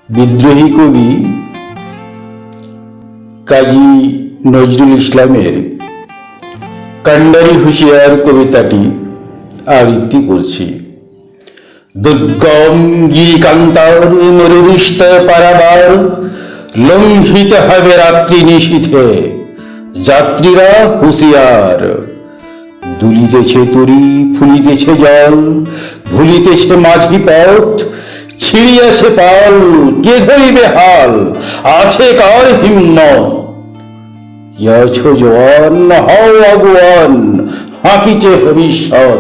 বিদ্রোহী কবি কাজী নজরুল ইসলামের কান্ডারি হুঁশিয়ার কবিতাটি আবৃত্তি করছি। দুর্গম গিরিকান্তার মরুদুষ্ট পারাবার লঙ্ঘিত হবে রাত্রি নিশীথে, যাত্রীরা হুঁশিয়ার। দুলিতেছে তরি, ফুলিতেছে জল, ভুলিতেছে মাঝি পথ, ছিড়িয়াছে পাল, কে ধরিবে হাল, আছে কার হিম্মত? ইয়ছ জোয়ান, হও আগুয়ান, হাঁকিছে ভবিষ্যৎ।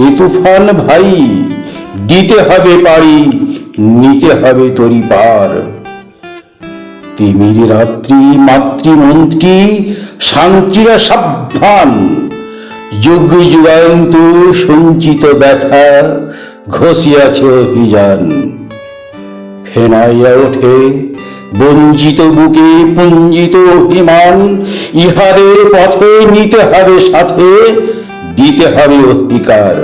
এ তুফান ভাই, দিতে হবে পাড়ি, নিতে হবে তরি পার। তিমির রাত্রি, মাতৃমন্ত্রী, শান্তিরা সাবধান। যুগ যুগান্ত সঞ্চিত ব্যথা ঘষিয়াছে অভিযান। ফেনাইয়া ওঠে বঞ্চিত বুকে পুঞ্জিত অভিমান। ইহাদের পথে নিতে হবে সাথে, দিতে হবে অধিকার।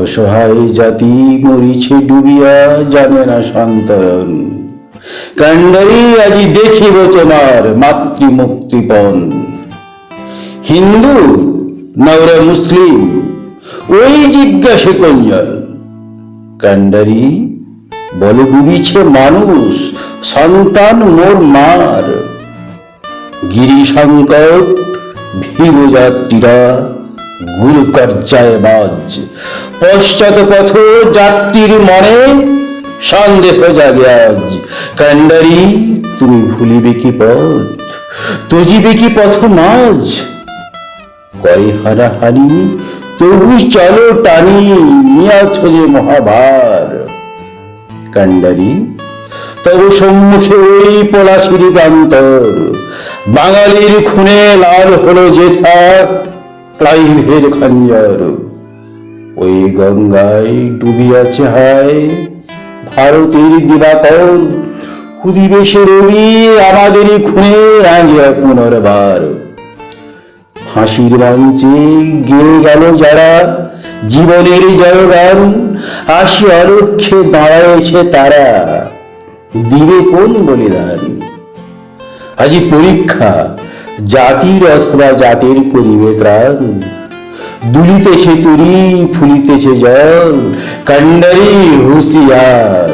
অসহায় জাতি মরিছে ডুবিয়া, জানে না সন্তরণ। কান্ডারি আজি দেখিব তোমার মাতৃমুক্তিপণ। হিন্দু না ওরা মুসলিম, ওই জিজ্ঞাসে কোনজন? কান্ডারি বলে ডুবিছে মানুষ, সন্তান মোর মার। গিরি সংকট ভীম যাত্রীরা গুরু কর্যায় বাজ। পশ্চাৎ পথ যাত্রীর মনে সন্দেহ জাগে আজ। কান্ডারি তুমি ভুলিবে কি পথ, তজিবে কি পথ মাঝ? কয় হানাহানি তবু চলো টানি, নিয়াছ যে মহাভার। কান্ডারি তব সম্মুখে ওই পলাশির প্রান্তর। বাঙালির খুনে লাল হলো যেথা ক্লাইভের খঞ্জর। ওই গঙ্গায় ডুবিয়াছে হায় ভারতের দিবাকর। হুদিবেশে রবি আমাদেরই খুনে রাঙিয়া পুনর্বার। ফাঁসির মঞ্চে গেয়ে গেল যারা জীবনের জয়গান, আসি অলক্ষ্যে দাঁড়াইছে তারা, দিবে কোন বলিদান? আজি পরীক্ষা জাতির অথবা জাতির করিবে ত্রাণ। দুলিতেছে তরি, ফুলিতেছে জল, কান্ডারি হুঁশিয়ার।